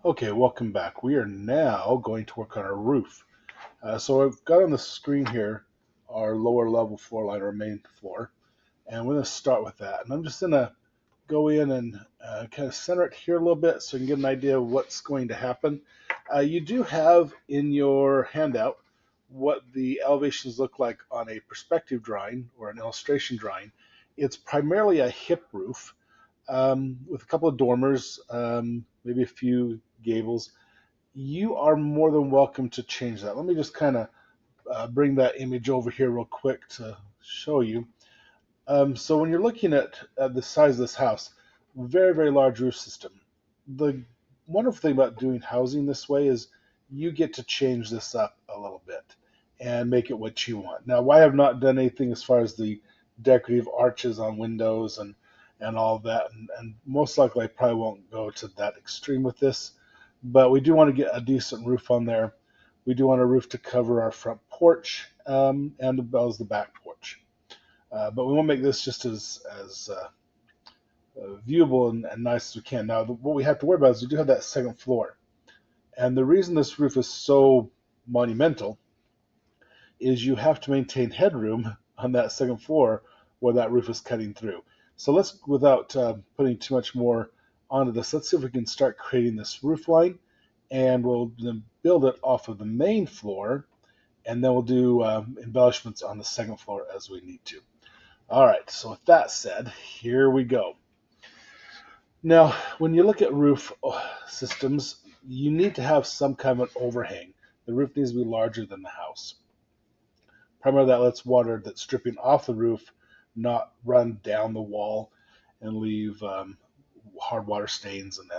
Okay, welcome back. We are now going to work on our roof. So I've got on the screen here our lower level floor line, our main floor, and we're going to start with that. And I'm just going to go in and kind of center it here a little bit so you can get an idea of what's going to happen. You do have in your handout what the elevations look like on a perspective drawing or an illustration drawing. It's primarily a hip roof with a couple of dormers, maybe a few gables. You are more than welcome to change that. Let me just kind of bring that image over here real quick to show you. So when you're looking at the size of this house, very, very large roof system. The wonderful thing about doing housing this way is you get to change this up a little bit and make it what you want. Now, I have not done anything as far as the decorative arches on windows and all of that, and most likely I probably won't go to that extreme with this, but we do want to get a decent roof on there. We do want a roof to cover our front porch and as well as the back porch. But we want to make this just as viewable and nice as we can. Now, what we have to worry about is we do have that second floor. And the reason this roof is so monumental is you have to maintain headroom on that second floor where that roof is cutting through. So let's, without putting too much more onto this, let's see if we can start creating this roof line, and we'll then build it off of the main floor, and then we'll do embellishments on the second floor as we need to. All right, so with that said, here we go. Now, when you look at roof systems, you need to have some kind of an overhang. The roof needs to be larger than the house. Primarily, that lets water that's dripping off the roof not run down the wall and leave hard water stains and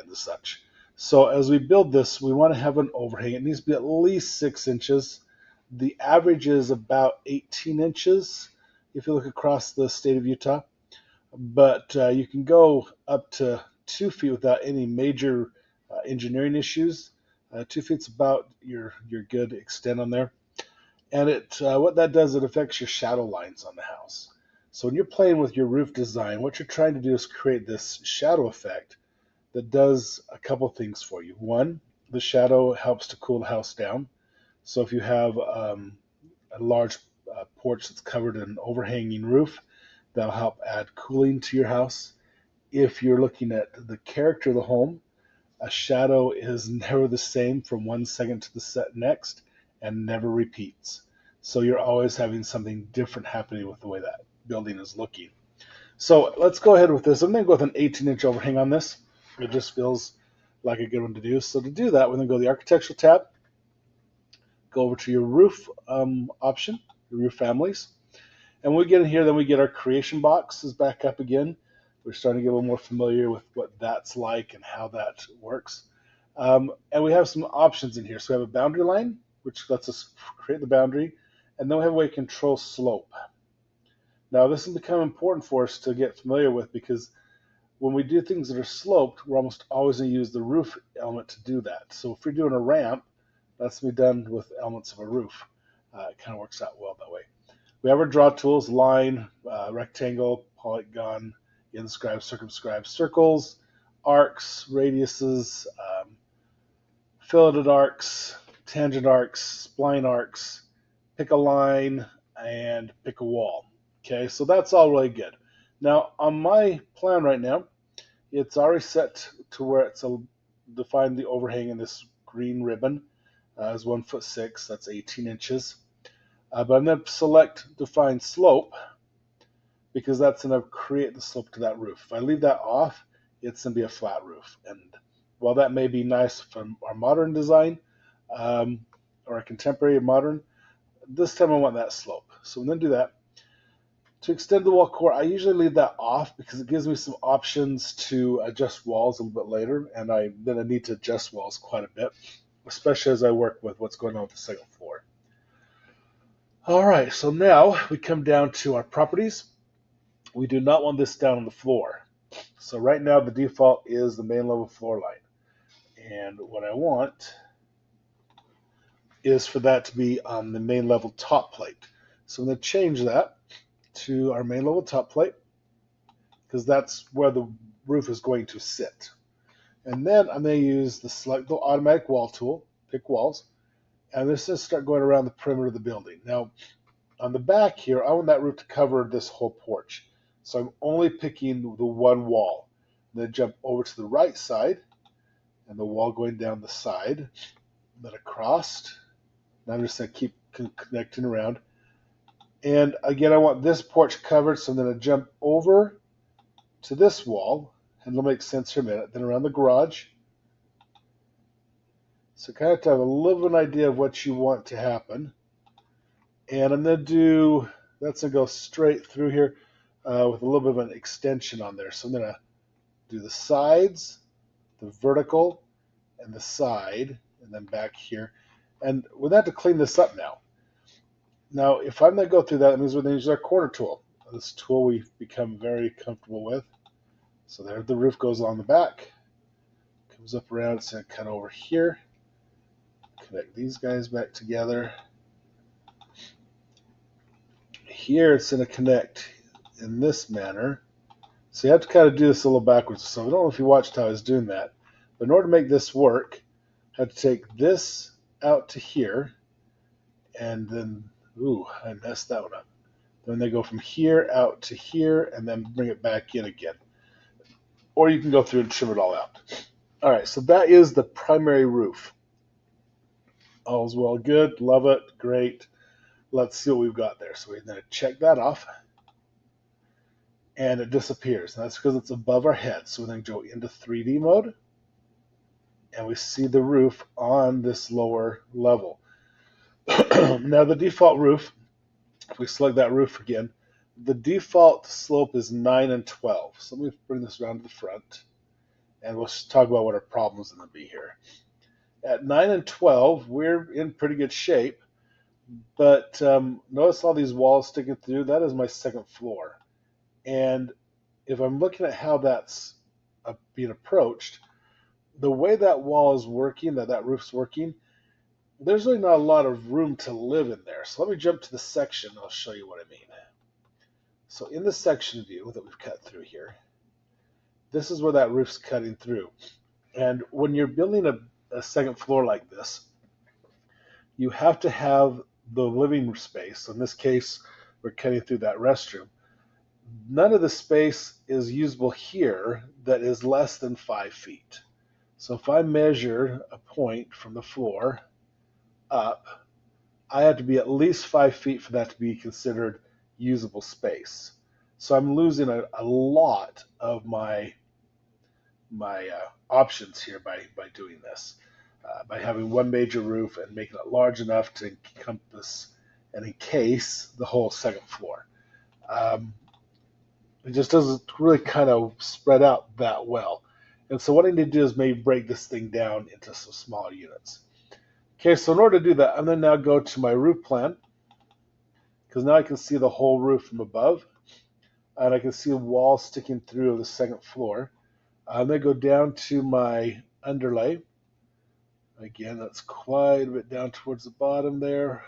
the such. So as we build this, we want to have an overhang. It needs to be at least 6 inches. The average is about 18 inches if you look across the state of Utah. But you can go up to 2 feet without any major engineering issues. 2 feet's about your good extent on there. And what that does, it affects your shadow lines on the house. So when you're playing with your roof design, what you're trying to do is create this shadow effect that does a couple things for you. One, the shadow helps to cool the house down. So if you have a large porch that's covered in an overhanging roof, that'll help add cooling to your house. If you're looking at the character of the home, a shadow is never the same from 1 second to the next and never repeats. So you're always having something different happening with the way that building is looking. So let's go ahead with this. I'm going to go with an 18-inch overhang on this. It just feels like a good one to do. So to do that, we're going to go to the Architectural tab, go over to your roof option, your roof families. And when we get in here, then we get our creation boxes back up again. We're starting to get a little more familiar with what that's like and how that works. And we have some options in here. So we have a boundary line, which lets us create the boundary. And then we have a way to control slope. Now, this has become important for us to get familiar with because when we do things that are sloped, we're almost always going to use the roof element to do that. So if we're doing a ramp, that's going to be done with elements of a roof. It kind of works out well that way. We have our draw tools: line, rectangle, polygon, inscribe, circumscribe, circles, arcs, radiuses, filleted arcs, tangent arcs, spline arcs, pick a line, and pick a wall. Okay, so that's all really good. Now, on my plan right now, it's already set to where it's defined the overhang in this green ribbon as 1'6". That's 18 inches. But I'm going to select define slope because that's going to create the slope to that roof. If I leave that off, it's going to be a flat roof. And while that may be nice from our modern design or a contemporary modern, this time I want that slope. So I'm going to do that. To extend the wall core, I usually leave that off because it gives me some options to adjust walls a little bit later, and I need to adjust walls quite a bit, especially as I work with what's going on with the second floor. All right, so now we come down to our properties. We do not want this down on the floor. So right now the default is the main level floor line. And what I want is for that to be on the main level top plate. So I'm going to change that to our main level top plate because that's where the roof is going to sit. And then I'm going to use the select the automatic wall tool, pick walls, and this is start going around the perimeter of the building. Now, on the back here, I want that roof to cover this whole porch. So I'm only picking the one wall. Then jump over to the right side, and the wall going down the side, then across. And I'm just going to keep connecting around. And again, I want this porch covered, so I'm going to jump over to this wall, and it'll make sense for a minute. Then around the garage. So kind of to have a little bit of an idea of what you want to happen. And I'm going to do, that's going to go straight through here with a little bit of an extension on there. So I'm going to do the sides, the vertical, and the side, and then back here. And we're going to have to clean this up now. Now, if I'm going to go through that, it means we're going to use our corner tool. This tool we've become very comfortable with. So there the roof goes along the back. Comes up around, it's going to cut over here. Connect these guys back together. Here it's going to connect in this manner. So you have to kind of do this a little backwards. So I don't know if you watched how I was doing that. But in order to make this work, I have to take this out to here. And then, ooh, I messed that one up. Then they go from here out to here and then bring it back in again. Or you can go through and trim it all out. All right, so that is the primary roof. All's well good, love it, great. Let's see what we've got there. So we're going to check that off. And it disappears. And that's because it's above our head. So we're going to go into 3D mode. And we see the roof on this lower level. Now the default roof, if we select that roof again, the default slope is 9 and 12. So let me bring this around to the front. And we'll talk about what our problems are going to be here. At 9 and 12, we're in pretty good shape. But notice all these walls sticking through. That is my second floor. And if I'm looking at how that's being approached, the way that wall is working, that roof's working, there's really not a lot of room to live in there. So let me jump to the section. I'll show you what I mean. So in the section view that we've cut through here, this is where that roof's cutting through. And when you're building a second floor like this, you have to have the living space. In this case, we're cutting through that restroom. None of the space is usable here that is less than 5 feet. So if I measure a point from the floor up, I have to be at least 5 feet for that to be considered usable space. So I'm losing a lot of my options here by doing this, by having one major roof and making it large enough to encompass and encase the whole second floor. It just doesn't really kind of spread out that well. And so what I need to do is maybe break this thing down into some smaller units. Okay, so in order to do that, I'm going to now go to my roof plan, because now I can see the whole roof from above, and I can see a wall sticking through the second floor. I'm going to go down to my underlay. Again, that's quite a bit down towards the bottom there.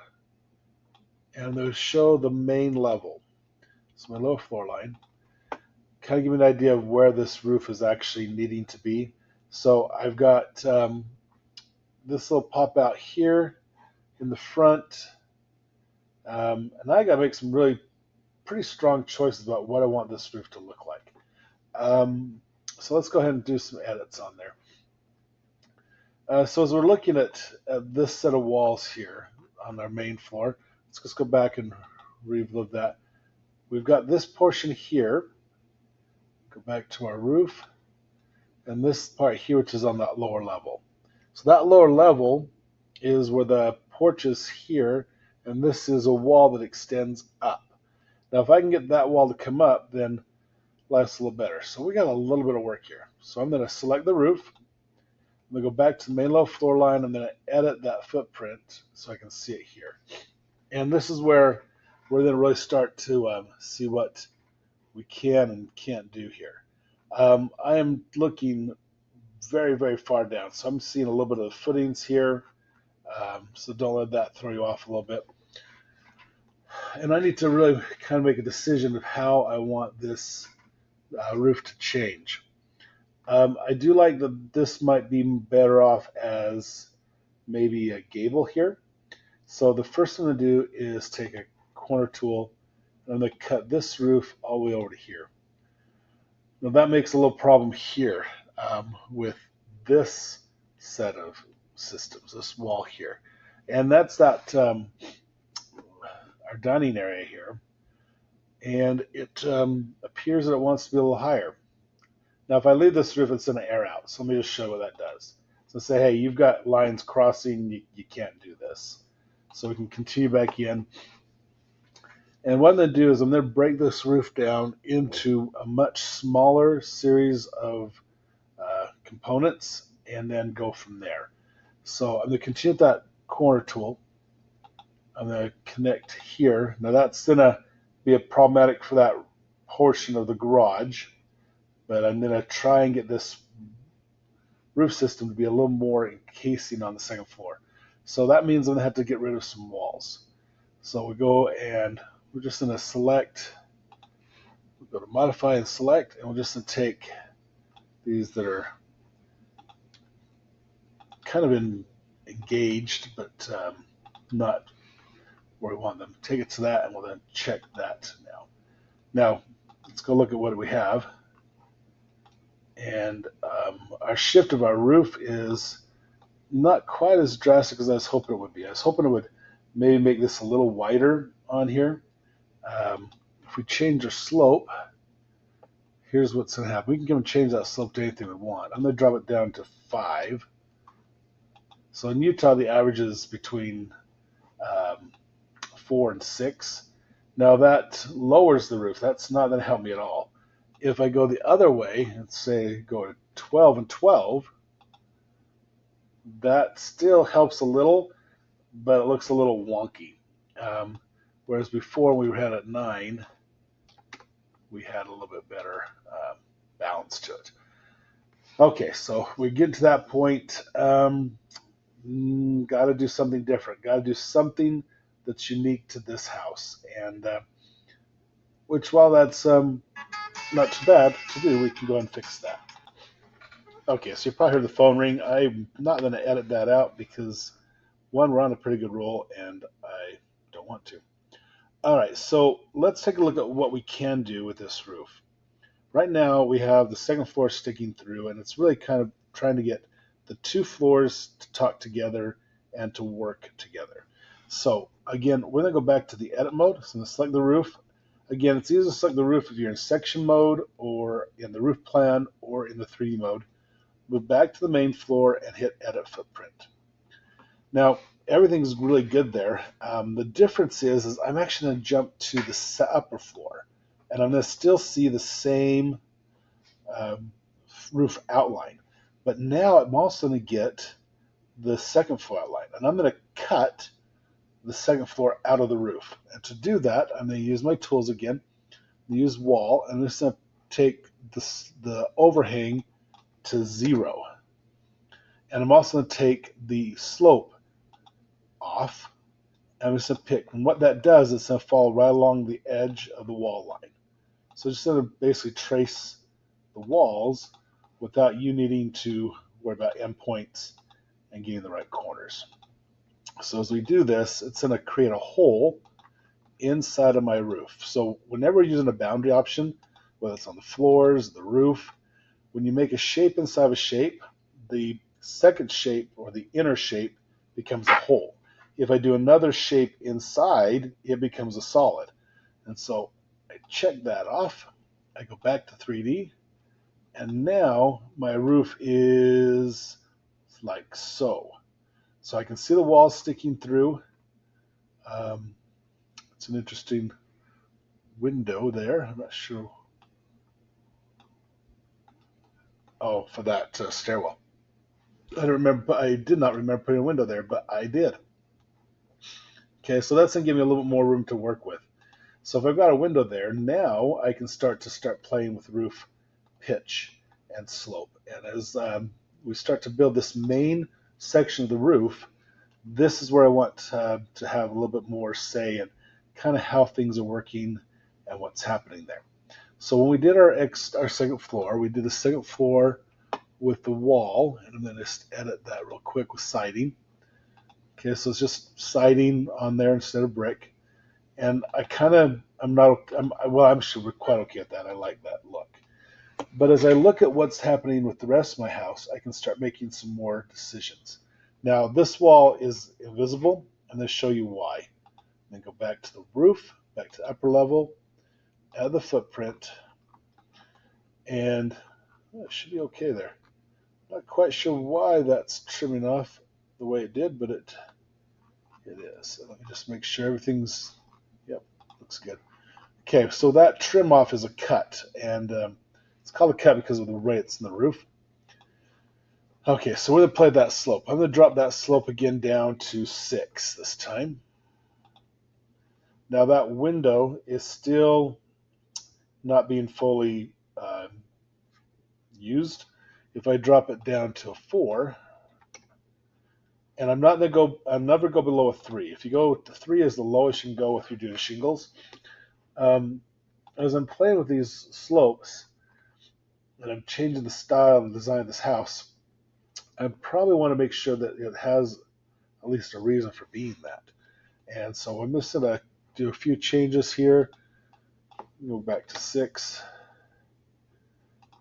And I'm going to show the main level. So my lower floor line. Kind of give me an idea of where this roof is actually needing to be. So I've got this little pop out here in the front. And I got to make some really pretty strong choices about what I want this roof to look like. So let's go ahead and do some edits on there. So as we're looking at this set of walls here on our main floor, let's just go back and relive that. We've got this portion here. Go back to our roof. And this part here, which is on that lower level. So that lower level is where the porch is here, and this is a wall that extends up. Now, if I can get that wall to come up, then life's a little better. So we got a little bit of work here. So I'm going to select the roof. I'm going to go back to the main low floor line. I'm going to edit that footprint so I can see it here. And this is where we're going to really start to see what we can and can't do here. I am looking very, very far down. So I'm seeing a little bit of the footings here. So don't let that throw you off a little bit. And I need to really kind of make a decision of how I want this roof to change. I do like that this might be better off as maybe a gable here. So the first thing to do is take a corner tool and I'm going to cut this roof all the way over to here. Now that makes a little problem here with this set of systems, this wall here. And that's that our dining area here. And it appears that it wants to be a little higher. Now if I leave this roof, it's going to air out. So let me just show you what that does. So say, hey, you've got lines crossing, you can't do this. So we can continue back in. And what I'm going to do is I'm going to break this roof down into a much smaller series of components and then go from there. So I'm going to continue with that corner tool. I'm going to connect here. Now that's going to be a problematic for that portion of the garage, but I'm going to try and get this roof system to be a little more encasing on the second floor. So that means I'm going to have to get rid of some walls. So we go and we're just going to select, we'll go to modify and select, and we're just going to take these that are kind of engaged, but not where we want them. Take it to that, and we'll then check that now. Now, let's go look at what we have. And our shift of our roof is not quite as drastic as I was hoping it would be. I was hoping it would maybe make this a little wider on here. If we change our slope, here's what's going to happen. We can change that slope to anything we want. I'm going to drop it down to 5. So in Utah, the average is between 4 and 6. Now that lowers the roof. That's not going to help me at all. If I go the other way and say go to 12 and 12, that still helps a little, but it looks a little wonky. Whereas before we had at 9, we had a little bit better balance to it. Okay, so we get to that point. Got to do something different. Got to do something that's unique to this house, and which, while that's not too bad to do, we can go and fix that. Okay, so you probably heard the phone ring. I'm not going to edit that out because, one, we're on a pretty good roll, and I don't want to. All right, so let's take a look at what we can do with this roof. Right now, we have the second floor sticking through, and it's really kind of trying to get the two floors to talk together and to work together. So again, we're going to go back to the edit mode. So I'm going to select the roof. Again, it's easy to select the roof if you're in section mode or in the roof plan or in the 3D mode. Move back to the main floor and hit edit footprint. Now, everything's really good there. The difference is I'm actually going to jump to the upper floor, and I'm going to still see the same roof outline. But now I'm also going to get the second floor outline, and I'm going to cut the second floor out of the roof. And to do that, I'm going to use my tools again. Use wall, and I'm just going to take the overhang to 0. And I'm also going to take the slope off. I'm just going to pick. And what that does is going to fall right along the edge of the wall line. So just going to basically trace the walls without you needing to worry about endpoints and getting the right corners. So as we do this, it's going to create a hole inside of my roof. So whenever we're using a boundary option, whether it's on the floors, the roof, when you make a shape inside of a shape, the second shape or the inner shape becomes a hole. If I do another shape inside, it becomes a solid. And so I check that off. I go back to 3D, and now my roof is like so. So I can see the walls sticking through. It's an interesting window there. I'm not sure. Oh, for that stairwell. I don't remember. I did not remember putting a window there, but I did. Okay, so that's going to give me a little bit more room to work with. So if I've got a window there, now I can start playing with roof pitch and slope. And as we start to build this main section of the roof, this is where I want to have a little bit more say in kind of how things are working and what's happening there. So when we did our second floor, we did the second floor with the wall, and I'm going to just edit that real quick with siding. Okay, so it's just siding on there instead of brick. And I'm sure quite okay at that. I like that look. But as I look at what's happening with the rest of my house, I can start making some more decisions. Now, this wall is invisible. I'm going to show you why. Then go back to the roof, back to the upper level, add the footprint, and it should be okay there. Not quite sure why that's trimming off the way it did, but it is. So let me just make sure everything's, yep, looks good. Okay, so that trim off is a cut, and it's called a cut because of the way it's in the roof. Okay, so we're going to play that slope. I'm going to drop that slope again down to 6 this time. Now that window is still not being fully used. If I drop it down to a 4, and I'm never go below a 3. If you go to 3 is the lowest you can go if you do the shingles. As I'm playing with these slopes, and I'm changing the style and design of this house, I probably want to make sure that it has at least a reason for being that. And so I'm just going to do a few changes here. Go back to 6,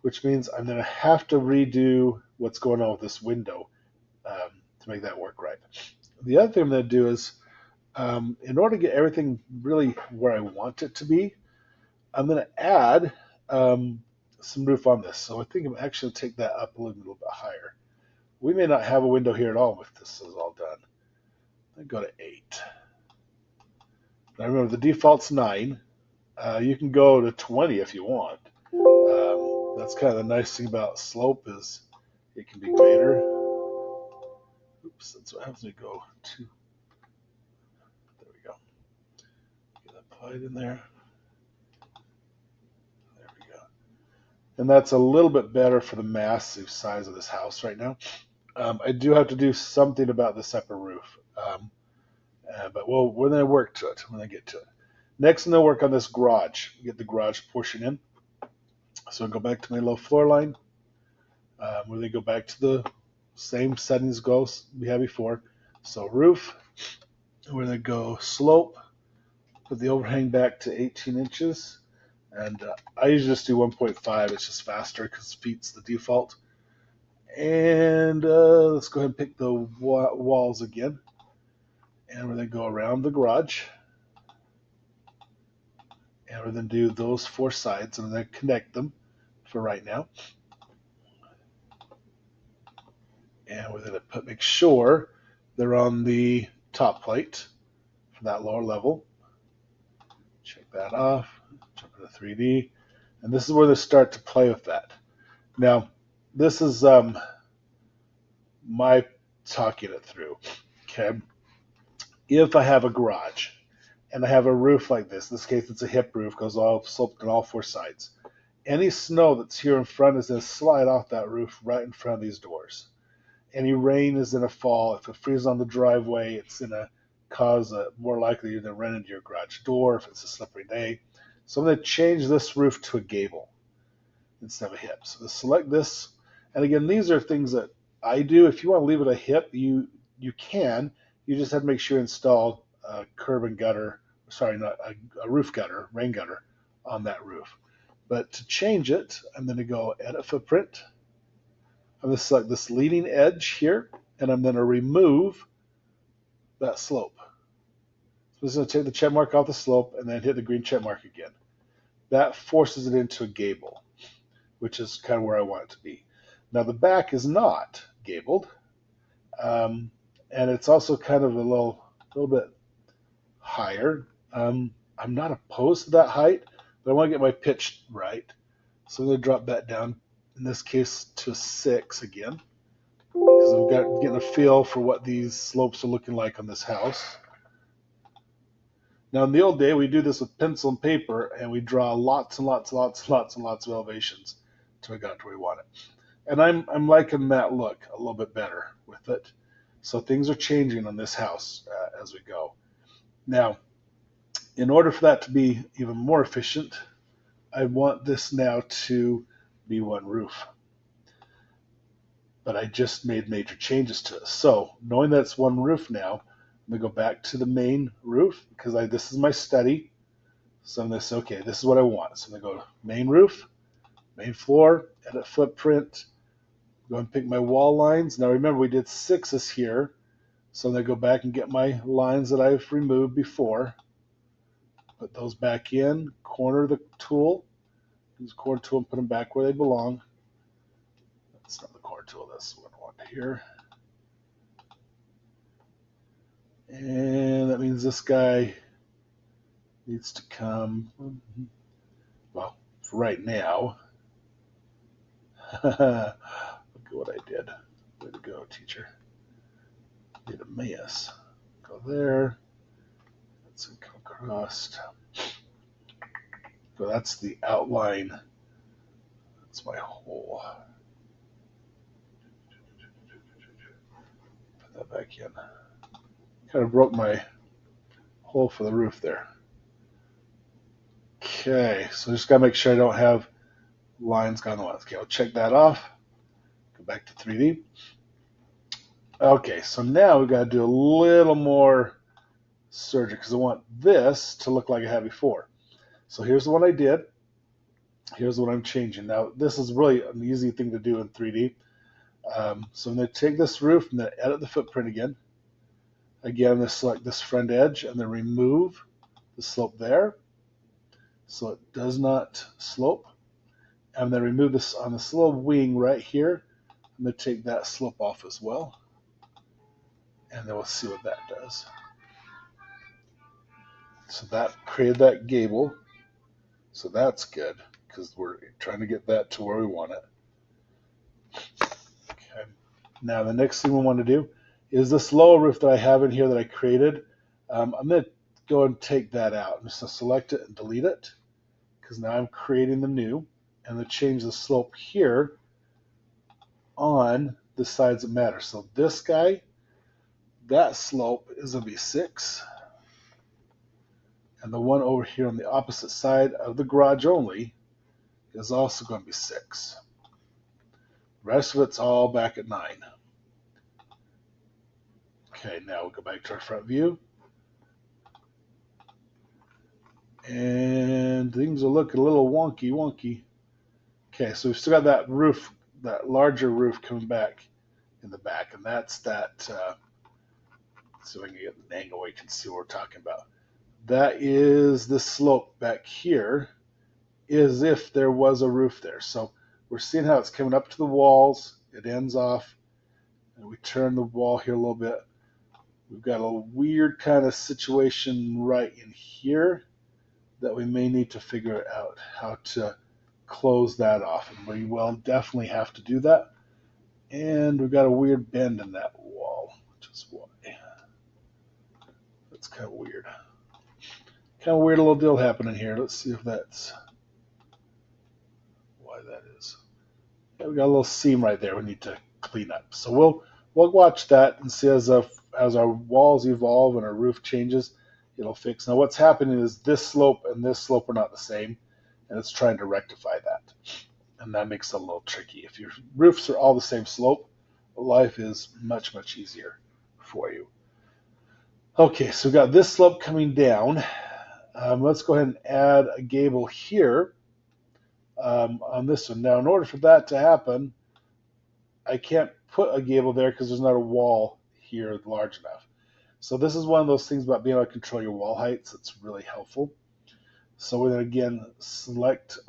which means I'm going to have to redo what's going on with this window to make that work right. The other thing I'm going to do is, in order to get everything really where I want it to be, I'm going to add some roof on this. So I think I'm actually going to take that up a little bit higher. We may not have a window here at all if this is all done. I go to 8. Now remember, the default's 9. You can go to 20 if you want. That's kind of the nice thing about slope is it can be greater. Oops, that's what happens when you go to. There we go. Get that applied in there. There we go. And that's a little bit better for the massive size of this house right now. I do have to do something about this upper roof. But we're going to work to it when I get to it. Next, I'm going to work on this garage. Get the garage portion in. So I'll go back to my low floor line. We're going to go back to the same settings goes we had before. So roof, we're going to go slope, put the overhang back to 18 inches. And I usually just do 1.5. It's just faster because feet's the default. And let's go ahead and pick the walls again. And we're going to go around the garage. And we're going to do those 4 sides and then connect them for right now. And we're going to make sure they're on the top plate for that lower level. Check that off. Jump into 3D. And this is where they start to play with that. Now, this is my talking it through. Okay. If I have a garage and I have a roof like this, in this case it's a hip roof, goes all sloped on all 4 sides. Any snow that's here in front is going to slide off that roof right in front of these doors. Any rain is going to fall. If it freezes on the driveway, it's going to cause more likely you're going to run into your garage door if it's a slippery day. So I'm going to change this roof to a gable instead of a hip. So select this. And again, these are things that I do. If you want to leave it a hip, you can. You just have to make sure you install a curb and gutter, sorry, not a roof gutter, rain gutter on that roof. But to change it, I'm going to go Edit Footprint. I'm going to select this leading edge here, and I'm going to remove that slope. So I'm just going to take the check mark off the slope and then hit the green check mark again. That forces it into a gable, which is kind of where I want it to be. Now the back is not gabled, and it's also kind of a little bit higher. I'm not opposed to that height, but I want to get my pitch right. So I'm going to drop that down, in this case, to 6 again, because I'm getting a feel for what these slopes are looking like on this house. Now, in the old day, we do this with pencil and paper, and we draw lots and lots of elevations until we got to where we want it. And I'm liking that look a little bit better with it. So things are changing on this house as we go. Now, in order for that to be even more efficient, I want this now to be one roof. but I just made major changes to it. So knowing that it's one roof now, I'm going to go back to the main roof because this is my study. So I'm going to say, okay, this is what I want. So I'm going to go to main roof, main floor, edit footprint, go and pick my wall lines. Now remember we did 6s here. So I'm going to go back and get my lines that I've removed before. Put those back in, corner the tool, use the corner tool and put them back where they belong. That's not the corner tool, that's what I want here. And that means this guy needs to come, well, for right now. Look at what I did. Way to go, teacher. Did a mess. Go there. Let's come across. So that's the outline. That's my hole. Put that back in. Kind of broke my hole for the roof there. Okay, so just gotta make sure I don't have lines gone the ones. Okay, I'll check that off. Go back to 3D. Okay, so now we gotta do a little more surgery because I want this to look like I had before. So here's the one I did. Here's what I'm changing. Now this is really an easy thing to do in 3D. So I'm going to take this roof and then edit the footprint again. Again, I'm going to select this front edge and then remove the slope there so it does not slope. I'm going to remove this on this little wing right here. I'm going to take that slope off as well. And then we'll see what that does. So that created that gable. So that's good because we're trying to get that to where we want it. Okay. Now the next thing we want to do is this lower roof that I have in here that I created. I'm going to go and take that out. I'm just going to select it and delete it because now I'm creating the new. And I'm going to change the slope here on the sides that matter. So this guy, that slope is going to be 6. And the one over here on the opposite side of the garage only is also going to be 6. The rest of it's all back at 9. Okay, now we'll go back to our front view. And things are looking a little wonky. Okay, so we've still got that roof, that larger roof coming back in the back. And that's that, so I can get an angle where you can see what we're talking about. That is the slope back here, as if there was a roof there. So we're seeing how it's coming up to the walls. It ends off, and we turn the wall here a little bit. We've got a weird kind of situation right in here that we may need to figure out how to close that off. And we will definitely have to do that. And we've got a weird bend in that wall, which is why. That's kind of weird. Kind of weird little deal happening here. Let's see if that's why that is. Yeah, we got a little seam right there we need to clean up. So we'll watch that and see as our walls evolve and our roof changes, it'll fix. Now what's happening is this slope and this slope are not the same, and it's trying to rectify that. And that makes it a little tricky. If your roofs are all the same slope, life is much easier for you. Okay, so we've got this slope coming down. Let's go ahead and add a gable here on this one. Now, in order for that to happen, I can't put a gable there because there's not a wall here large enough. So this is one of those things about being able to control your wall heights that's really helpful. So we're going to again select,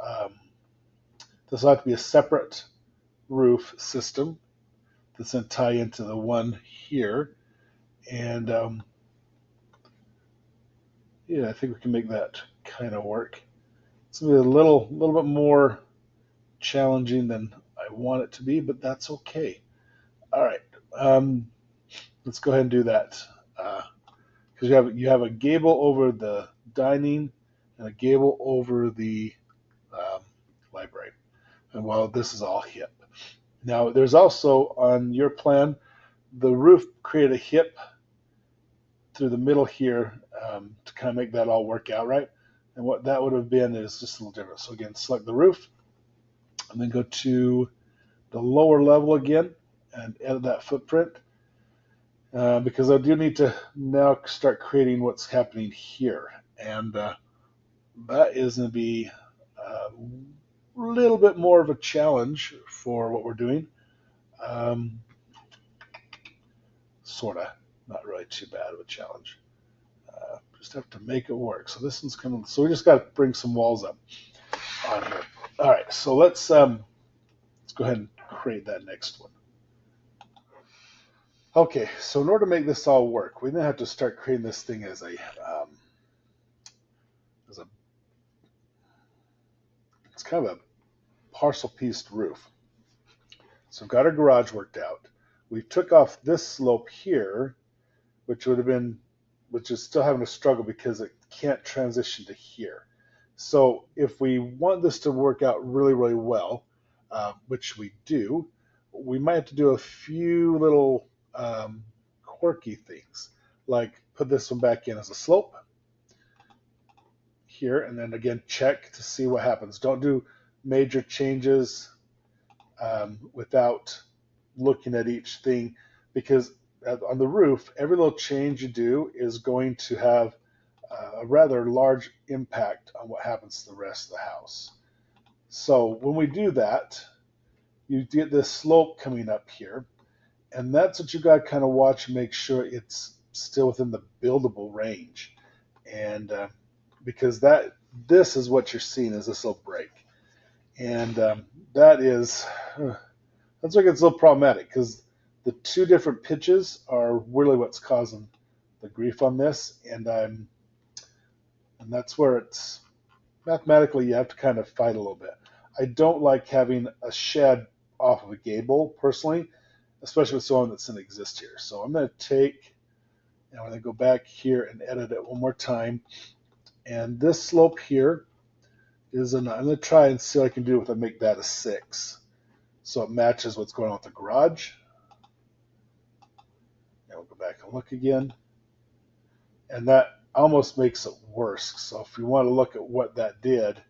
this will have to be a separate roof system that's going to tie into the one here. And yeah, I think we can make that kind of work. It's going to be a little bit more challenging than I want it to be, but that's okay. All right, let's go ahead and do that. Because you have a gable over the dining and a gable over the library. And well, this is all hip. Now, there's also on your plan, the roof create a hip through the middle here to kind of make that all work out right. And what that would have been is just a little different. So again, select the roof and then go to the lower level again and edit that footprint because I do need to now start creating what's happening here. And that is going to be a little bit more of a challenge for what we're doing. Um, sort of, not really too bad of a challenge. Just have to make it work. So this one's coming. So we just got to bring some walls up on here. All right, so let's go ahead and create that next one. Okay, so in order to make this all work, we then have to start creating this thing as a it's kind of a parcel pieced roof. So we've got our garage worked out. We took off this slope here, which would have been, which is still having a struggle because it can't transition to here. So if we want this to work out really, really well, which we do, we might have to do a few little quirky things, like put this one back in as a slope here, and then again check to see what happens. Don't do major changes without looking at each thing, because on the roof, every little change you do is going to have a rather large impact on what happens to the rest of the house. So when we do that, you get this slope coming up here, and that's what you got to kind of watch and make sure it's still within the buildable range. And because this is what you're seeing is this little break. And that is, that's why it gets a little problematic, because the two different pitches are really what's causing the grief on this, and that's where it's mathematically you have to kind of fight a little bit. I don't like having a shed off of a gable personally, especially with someone that doesn't exist here. So I'm going to take, and I'm going to go back here and edit it one more time. And this slope here is I'm going to try and see what I can do if I make that a 6. So it matches what's going on with the garage. And we'll go back and look again. And that almost makes it worse. So if you want to look at what that did,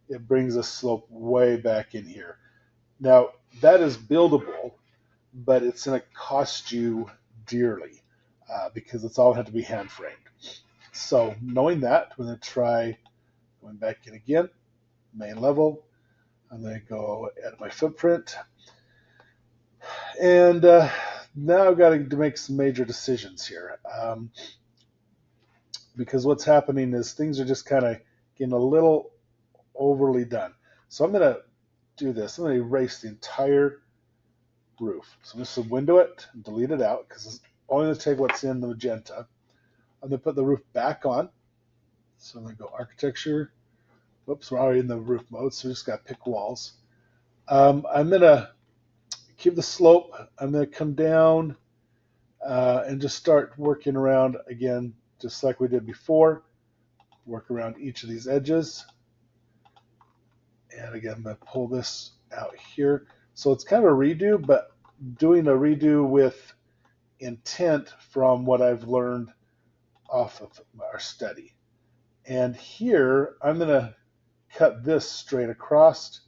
it brings the slope way back in here. Now, that is buildable, but it's going to cost you dearly because it's all had to be hand framed. So knowing that, we're going to try going back in again, main level. I'm going to go edit my footprint. And now I've got to make some major decisions here. Because what's happening is things are just kind of getting a little overly done. So I'm going to do this. I'm going to erase the entire roof. So I'm just going to window it and delete it out because it's only going to take what's in the magenta. I'm going to put the roof back on. So I'm going to go architecture. Whoops, we're already in the roof mode, so we just got to pick walls. I'm going to keep the slope. I'm going to come down and just start working around again, just like we did before. Work around each of these edges. And again, I'm going to pull this out here. So it's kind of a redo, but doing a redo with intent from what I've learned off of our study. And here, I'm going to cut this straight across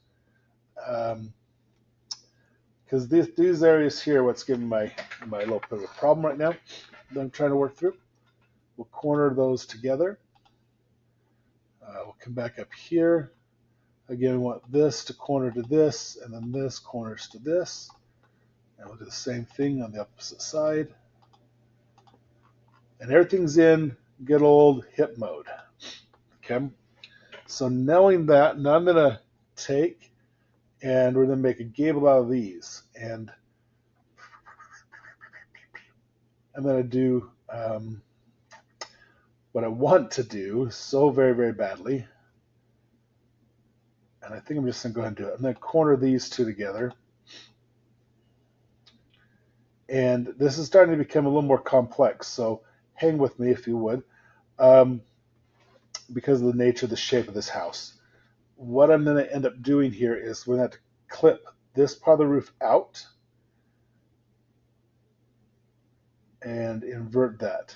because these areas here, what's giving my little bit of a problem right now that I'm trying to work through. We'll corner those together. We'll come back up here. Again, we want this to corner to this, and then this corners to this. And we'll do the same thing on the opposite side. And everything's in good old hip mode. Okay. So knowing that, now I'm going to take and we're going to make a gable out of these. And I'm going to do what I want to do so very, very badly. And I think I'm just going to go ahead and do it. I'm going to corner these two together. And this is starting to become a little more complex, so hang with me if you would, because of the nature of the shape of this house. What I'm going to end up doing here is we're going to have to clip this part of the roof out and invert that,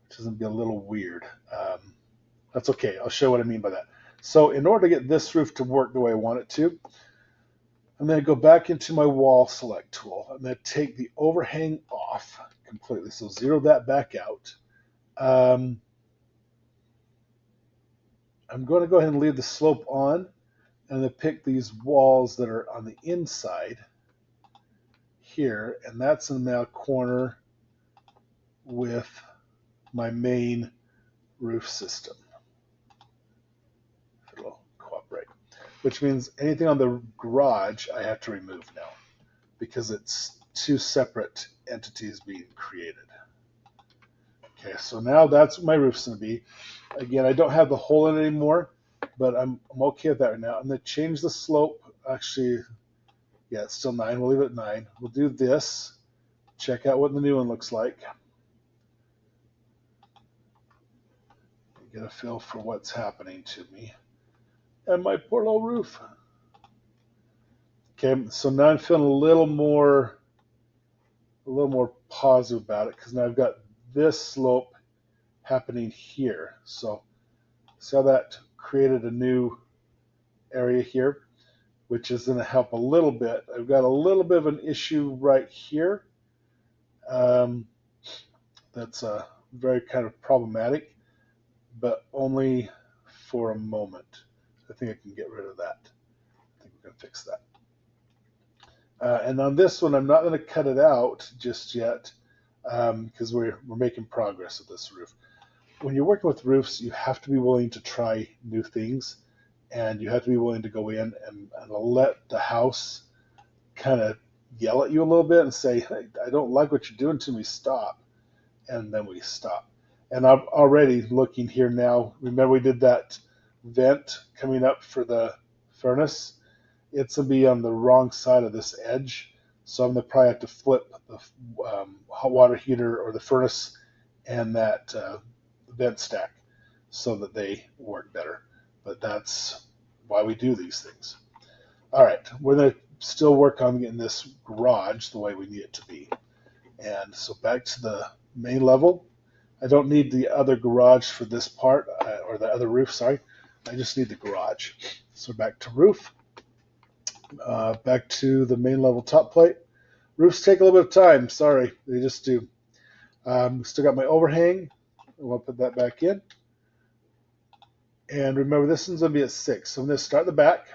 which is going to be a little weird. That's okay. I'll show what I mean by that. So in order to get this roof to work the way I want it to, I'm going to go back into my wall select tool. I'm going to take the overhang off completely, so zero that back out. I'm going to go ahead and leave the slope on, and then pick these walls that are on the inside here, and that's in the corner with my main roof system. It'll cooperate, which means anything on the garage I have to remove now because it's two separate entities being created. Okay, so now that's what my roof's going to be. Again, I don't have the hole in it anymore, but I'm okay with that right now. I'm going to change the slope. Actually, yeah, it's still 9. We'll leave it at 9. We'll do this. Check out what the new one looks like. Get a feel for what's happening to me and my poor little roof. Okay, so now I'm feeling a little more positive about it because now I've got this slope happening here. So see how that created a new area here, which is going to help a little bit. I've got a little bit of an issue right here. That's very kind of problematic, but only for a moment. I think I can get rid of that. I think we can fix that. And on this one, I'm not going to cut it out just yet because we're making progress with this roof. When you're working with roofs, you have to be willing to try new things, and you have to be willing to go in and let the house kind of yell at you a little bit and say, hey, I don't like what you're doing to me, stop. And then we stop. And I'm already looking here now. Remember we did that vent coming up for the furnace? It's going to be on the wrong side of this edge. So I'm going to probably have to flip the hot water heater or the furnace and that vent stack so that they work better. But that's why we do these things. All right, we're going to still work on getting this garage the way we need it to be. And so back to the main level. I don't need the other garage for this part, or the other roof, sorry. I just need the garage. So back to roof. Back to the main level top plate. Roofs take a little bit of time, sorry, they just do. Still got my overhang. I want to put that back in. And remember, this one's going to be at 6. So I'm going to start the back,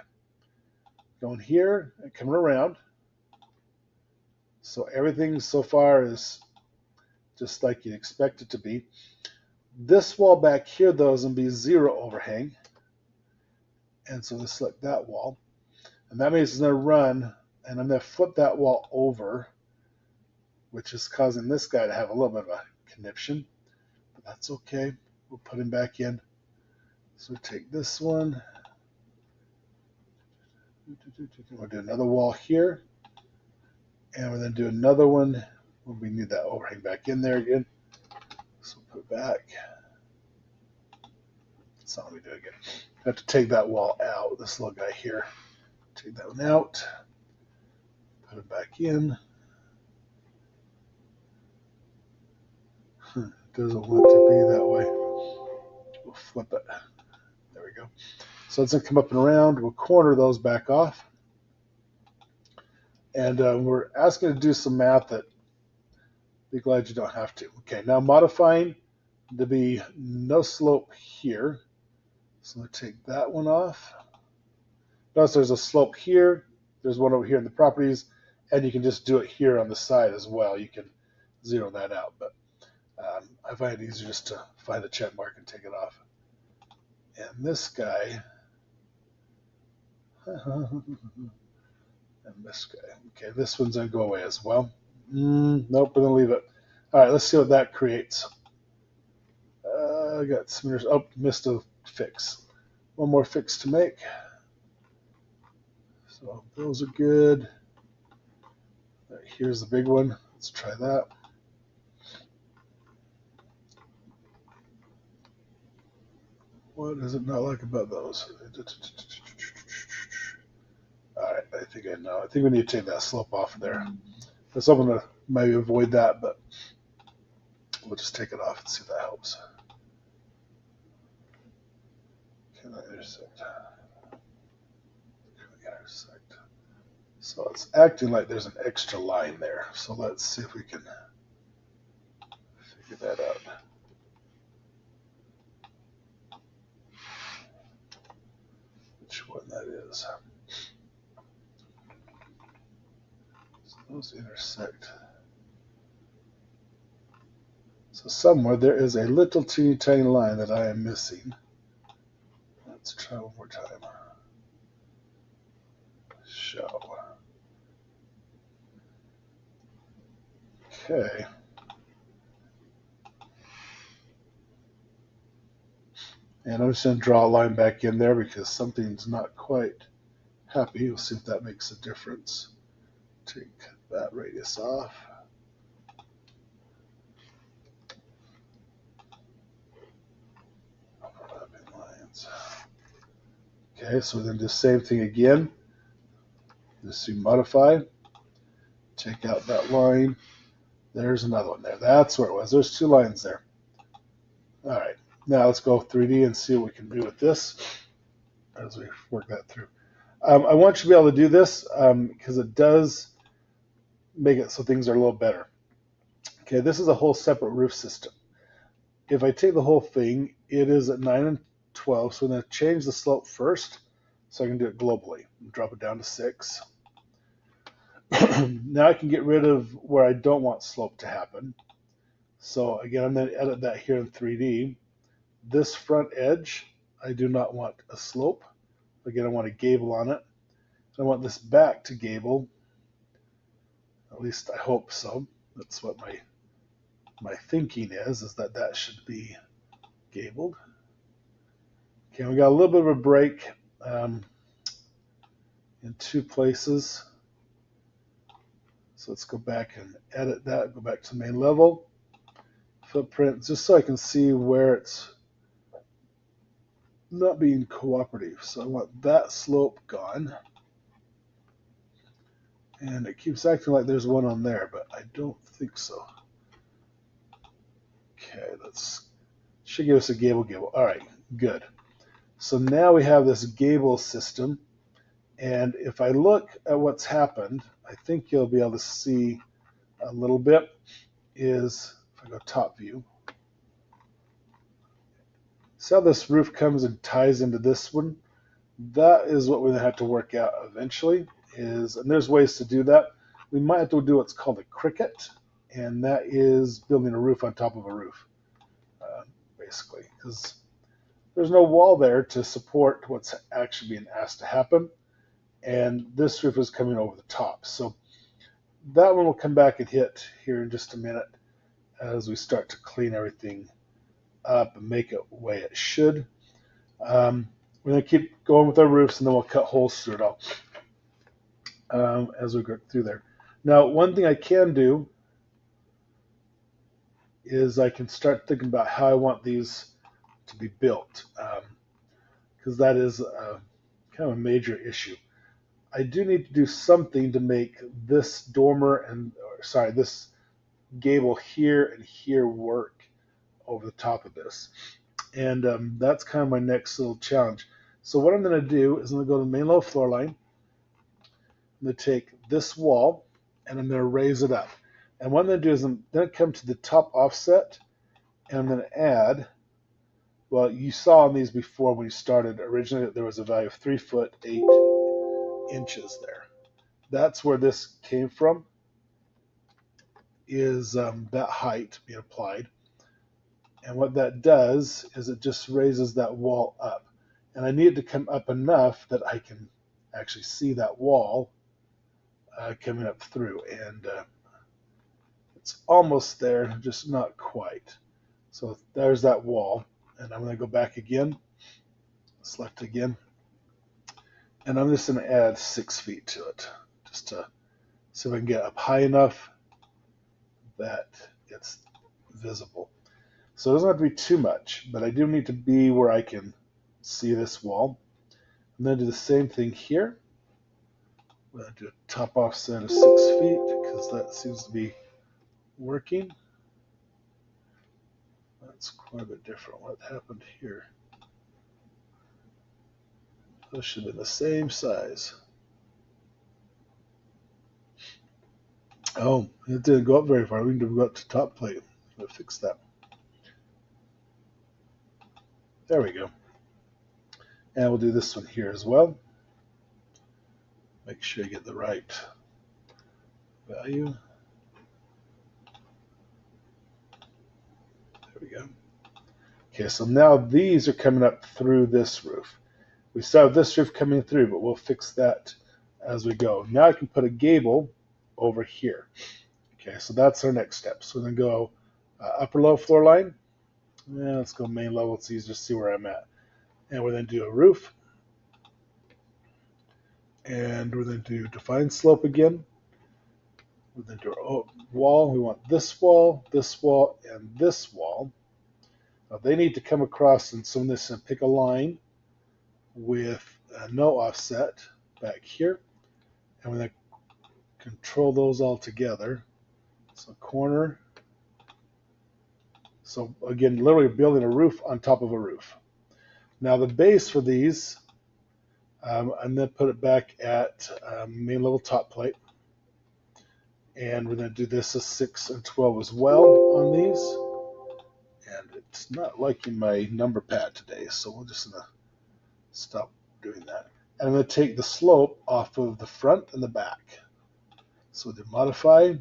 going here and coming around. So everything so far is just like you'd expect it to be. This wall back here, though, is going to be 0 overhang. And so let's select that wall. And that means it's going to run, and I'm going to flip that wall over, which is causing this guy to have a little bit of a conniption. But that's okay. We'll put him back in. So take this one. We'll do another wall here. And we're going to do another one when we need that overhang back in there again. So we'll put it back. That's not what we do again. I have to take that wall out, this little guy here. Take that one out. Put it back in. It doesn't want to be that way. We'll flip it. There we go. So it's going to come up and around. We'll corner those back off. And we're asking to do some math that be glad you don't have to. Okay, now modifying to be no slope here. So I'll take that one off. Notice there's a slope here. There's one over here in the properties. And you can just do it here on the side as well. You can zero that out. But I find it easier just to find the check mark and take it off. And this guy, and this guy. Okay, this one's going to go away as well. Nope, we're going to leave it. All right, let's see what that creates. I got some, oh, missed a fix. One more fix to make. So those are good. Right, here's the big one. Let's try that. What is it not like about those? All right, I think I know. I think we need to take that slope off of there. Let's open to maybe avoid that, but we'll just take it off and see if that helps. Can I intersect? Can I intersect? So it's acting like there's an extra line there. So let's see if we can figure that out. Which one that is. So those intersect. So somewhere there is a little teeny tiny line that I am missing. Let's try one more time. Show. Okay. And I'm just going to draw a line back in there because something's not quite happy. We'll see if that makes a difference. Take that radius off. Overlapping lines. Okay, so then do the same thing again. Just do modify. Take out that line. There's another one there. That's where it was. There's two lines there. All right. Now let's go 3D and see what we can do with this as we work that through. I want you to be able to do this because it does make it so things are a little better. Okay, this is a whole separate roof system. If I take the whole thing, it is at 9 and 12, so I'm going to change the slope first so I can do it globally. Drop it down to 6. Now I can get rid of where I don't want slope to happen. So again, I'm going to edit that here in 3D. This front edge, I do not want a slope. Again, I want a gable on it. I want this back to gable. At least I hope so. That's what my thinking is that that should be gabled. Okay, we got a little bit of a break in two places. So let's go back and edit that, go back to the main level. Footprint, just so I can see where it's not being cooperative. So I want that slope gone. And it keeps acting like there's one on there, but I don't think so. Okay, let's should give us a gable. All right, good. So now we have this gable system. And if I look at what's happened, I think you'll be able to see a little bit is, if I go top view, see how this roof comes and ties into this one? That is what we're going to have to work out eventually. And there's ways to do that. We might have to do what's called a cricket, and that is building a roof on top of a roof, basically, because there's no wall there to support what's actually being asked to happen, and this roof is coming over the top. So that one will come back and hit here in just a minute as we start to clean everything up and make it the way it should. We're going to keep going with our roofs, and then we'll cut holes through it all as we go through there. Now, one thing I can do is I can start thinking about how I want these to be built, because that is kind of a major issue. I do need to do something to make this dormer this gable here and here work over the top of this. And that's kind of my next little challenge. So what I'm going to do is I'm going to go to the main level floor line. I'm going to take this wall and I'm going to raise it up. And what I'm going to do is I'm going to come to the top offset and I'm going to add, well, you saw on these before when you started, originally there was a value of 3 foot 8 inches there. That's where this came from, is that height being applied. And what that does is it just raises that wall up. And I need it to come up enough that I can actually see that wall coming up through. And it's almost there, just not quite. So there's that wall. And I'm going to go back again, select again. And I'm just going to add 6 feet to it, just to see if I can get up high enough that it's visible. So it doesn't have to be too much, but I do need to be where I can see this wall. I'm going to do the same thing here. I'm going to do a top offset of 6 feet because that seems to be working. That's quite a bit different. What happened here? Those should have been the same size. Oh, it didn't go up very far. We need to go up to top plate. Let's fix that. There we go. And we'll do this one here as well. Make sure you get the right value. There we go. Okay, so now these are coming up through this roof. We still have this roof coming through, but we'll fix that as we go. Now I can put a gable over here. Okay, so that's our next step. So then go upper low floor line. Yeah, let's go main level. It's easier to see where I'm at. And we're going to do a roof. And we're going to do define slope again. We're going to do our wall. We want this wall, and this wall. Now they need to come across in some of this and pick a line with no offset back here. And we're going to control those all together. So corner. So again, literally building a roof on top of a roof. Now the base for these, I'm going to put it back at main level top plate. And we're going to do this as 6 and 12 as well on these. And it's not liking my number pad today, so we're just going to stop doing that. And I'm going to take the slope off of the front and the back. So we'll do modify.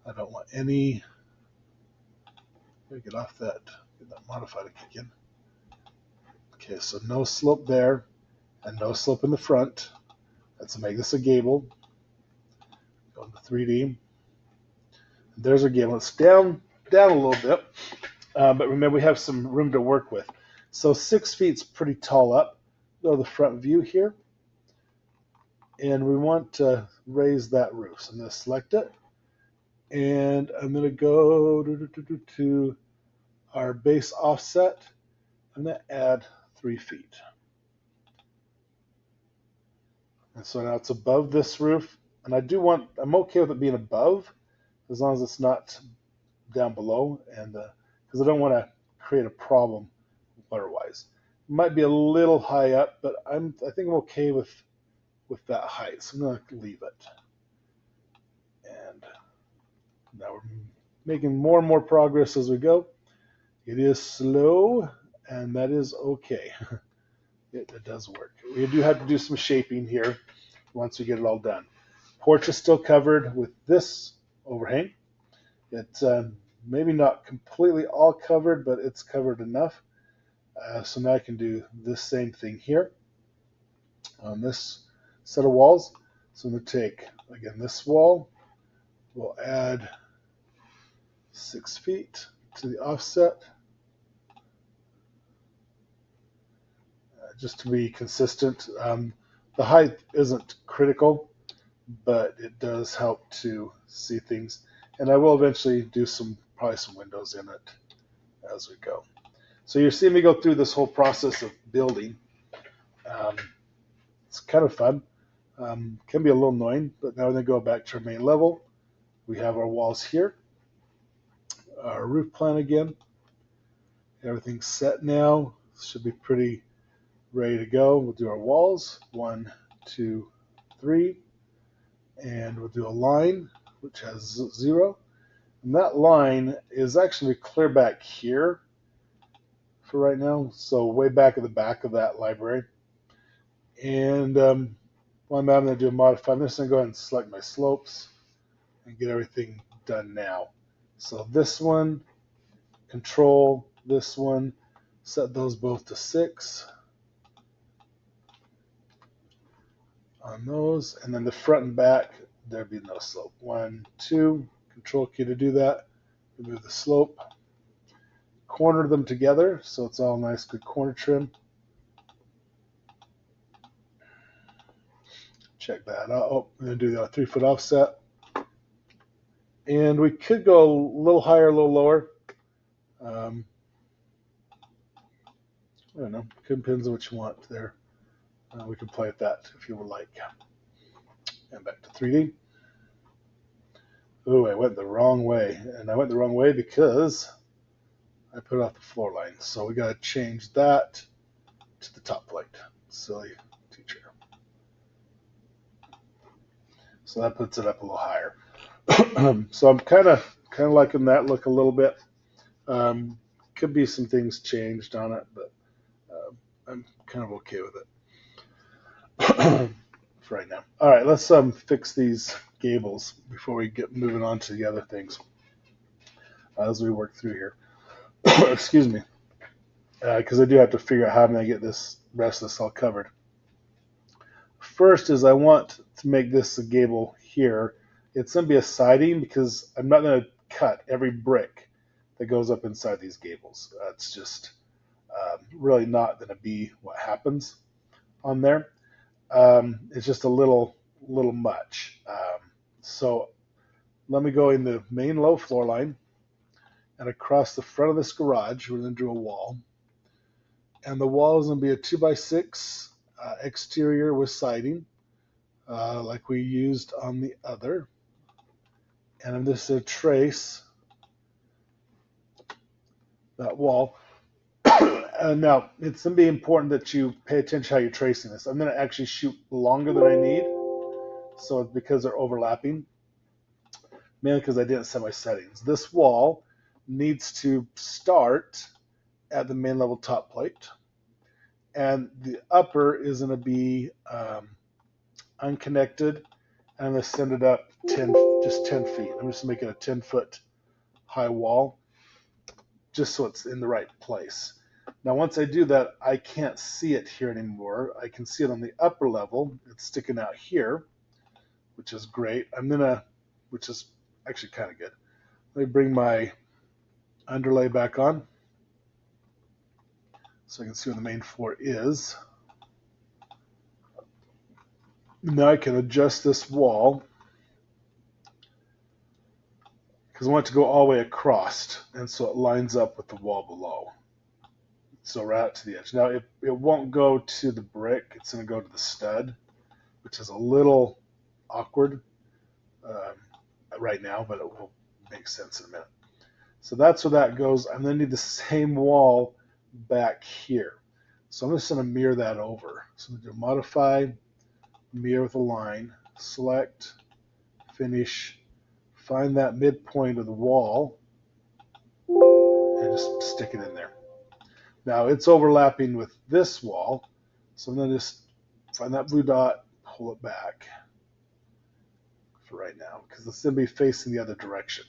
I don't want any. Get off that. Get that modify to kick in. Okay, so no slope there and no slope in the front. Let's make this a gable. Go into 3D. There's our gable. It's down a little bit, but remember we have some room to work with. So 6 feet's pretty tall up. Go to the front view here, and we want to raise that roof. So I'm going to select it, and I'm going to go to our base offset. I'm going to add 3 feet. And so now it's above this roof, and I'm okay with it being above as long as it's not down below, and because I don't want to create a problem water-wise. It might be a little high up, but I think I'm okay with that height, so I'm going to leave it. And now we're making more and more progress as we go. It is slow, and that is okay. It does work. We do have to do some shaping here once we get it all done. Porch is still covered with this overhang. It's maybe not completely all covered, but it's covered enough. So now I can do this same thing here on this set of walls. So I'm going to take, again, this wall. We'll add 6 feet to the offset. Just to be consistent. The height isn't critical, but it does help to see things. And I will eventually do probably some windows in it as we go. So you're seeing me go through this whole process of building. It's kind of fun. Can be a little annoying, but now we're going to go back to our main level. We have our walls here. Our roof plan again. Everything's set now. Should be pretty ready to go. We'll do our walls. 1, 2, 3. And we'll do a line, which has 0. And that line is actually clear back here for right now. So way back at the back of that library. And while I'm going to do a modify, I'm just going to go ahead and select my slopes and get everything done now. So this one, control this one, set those both to 6 on those, and then the front and back, there'd be no slope. 1, 2, control key to do that. Remove the slope. Corner them together so it's all nice, good corner trim. Check that out. Oh, I'm going to do the 3 foot offset. And we could go a little higher, a little lower. I don't know. It depends on what you want there. We can play with that if you would like. And back to 3D. Oh, I went the wrong way. And I went the wrong way because I put it off the floor line. So we got to change that to the top plate. Silly teacher. So that puts it up a little higher. So I'm kind of liking that look a little bit. Could be some things changed on it, but I'm kind of okay with it for right now. All right, let's fix these gables before we get moving on to the other things as we work through here. Excuse me, because I do have to figure out how I'm going to get this rest of this all covered. First is I want to make this a gable here. It's going to be a siding because I'm not going to cut every brick that goes up inside these gables. It's just really not going to be what happens on there. It's just a little much. So let me go in the main low floor line, and across the front of this garage, we're going to do a wall. And the wall is going to be a 2x6 exterior with siding, like we used on the other. And I'm just going to trace that wall. Now, it's going to be important that you pay attention how you're tracing this. I'm going to actually shoot longer than I need, so it's because they're overlapping, mainly because I didn't set my settings. This wall needs to start at the main level top plate, and the upper is going to be unconnected, and I'm going to send it up 10 feet. I'm just making a 10-foot high wall just so it's in the right place. Now, once I do that, I can't see it here anymore. I can see it on the upper level. It's sticking out here, which is great. Which is actually kind of good. Let me bring my underlay back on so I can see where the main floor is. Now I can adjust this wall because I want it to go all the way across, and so it lines up with the wall below. So right out to the edge. Now it won't go to the brick. It's going to go to the stud, which is a little awkward right now, but it will make sense in a minute. So that's where that goes. I'm going to need the same wall back here. So I'm just going to mirror that over. So I'm going to do modify, mirror with a line, select, finish, find that midpoint of the wall, and just stick it in there. Now it's overlapping with this wall, so I'm going to just find that blue dot, pull it back for right now, because it's going to be facing the other direction.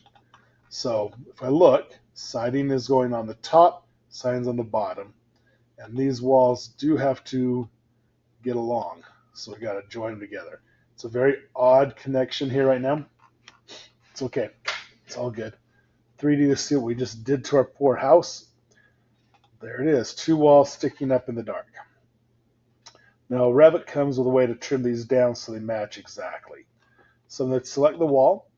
So if I look, siding is going on the top, siding's on the bottom, and these walls do have to get along, so we got to join them together. It's a very odd connection here right now. It's okay. It's all good. 3D to see what we just did to our poor house. There it is, 2 walls sticking up in the dark. Now Revit comes with a way to trim these down so they match exactly. So I'm going to select the wall.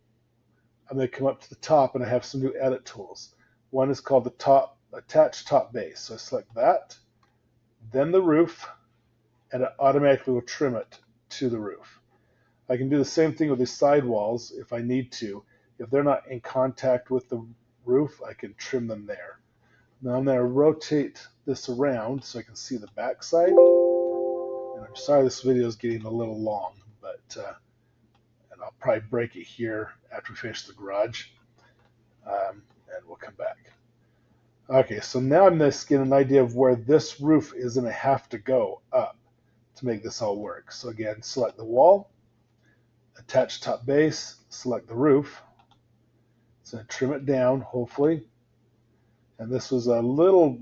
I'm going to come up to the top, and I have some new edit tools. One is called the attach top base. So I select that, then the roof, and it automatically will trim it to the roof. I can do the same thing with these side walls if I need to. If they're not in contact with the roof, I can trim them there. Now I'm going to rotate this around so I can see the back side. And I'm sorry this video is getting a little long, but and I'll probably break it here after we finish the garage, and we'll come back. Okay, so now I'm just getting an idea of where this roof is going to have to go up to make this all work. So again, select the wall, attach top base, select the roof. So trim it down, hopefully. And this was a little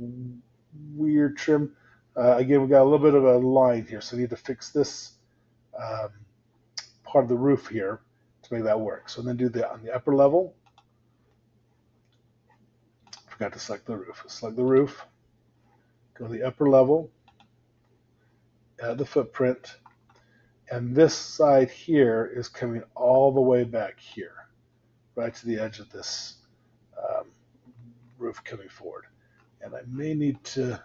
weird trim. Again, we got a little bit of a line here, so I need to fix this part of the roof here to make that work. So then do that on the upper level. Forgot to select the roof. Select the roof, go to the upper level, add the footprint, and this side here is coming all the way back here, right to the edge of this roof coming forward. And I may need to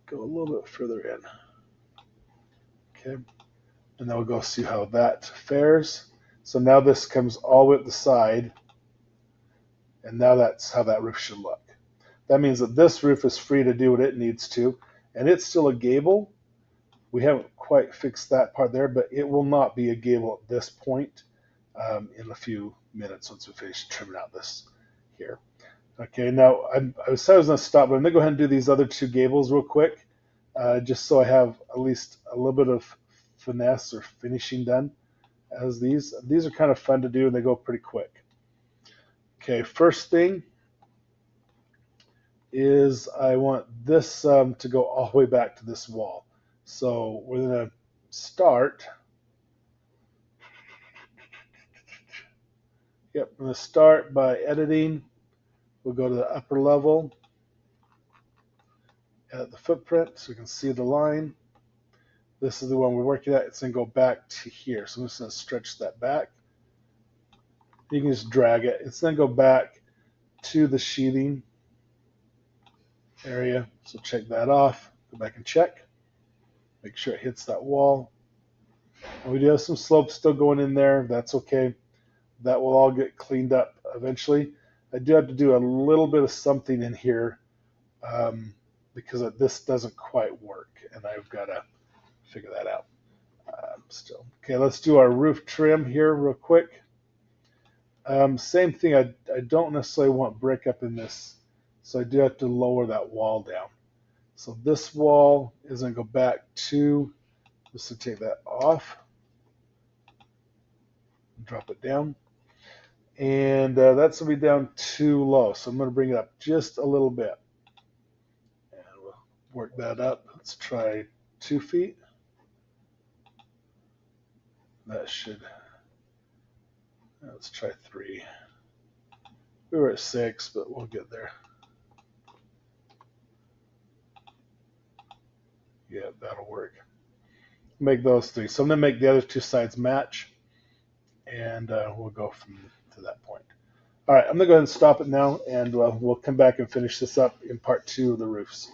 go a little bit further in. Okay, and then we'll go see how that fares. So now this comes all the way up the side, and now that's how that roof should look. That means that this roof is free to do what it needs to, and it's still a gable. We haven't quite fixed that part there, but it will not be a gable at this point. in a few minutes once we finish trimming out this here. Okay, now I said I was going to stop, but I'm going to go ahead and do these other two gables real quick, just so I have at least a little bit of finesse or finishing done as these. These are kind of fun to do, and they go pretty quick. Okay, first thing is I want this to go all the way back to this wall. So we're going to start. Yep, I'm going to start by editing. We'll go to the upper level, edit the footprint so we can see the line. This is the one we're working at. It's going to go back to here. So I'm just going to stretch that back. You can just drag it. It's going to go back to the sheathing area. So check that off. Go back and check. Make sure it hits that wall. And we do have some slope still going in there. That's okay. That will all get cleaned up eventually. I do have to do a little bit of something in here because this doesn't quite work, and I've got to figure that out still. Okay, let's do our roof trim here real quick. Same thing, I don't necessarily want brick up in this, so I do have to lower that wall down. So this wall is going to go back to, just to take that off, drop it down. And that's going to be down too low, so I'm going to bring it up just a little bit. And we'll work that up. Let's try 2 feet. That should, let's try 3. We were at 6, but we'll get there. Yeah, that'll work. Make those 3. So I'm going to make the other 2 sides match, and we'll go from to that point. All right, I'm going to go ahead and stop it now, and we'll come back and finish this up in part 2 of the roofs.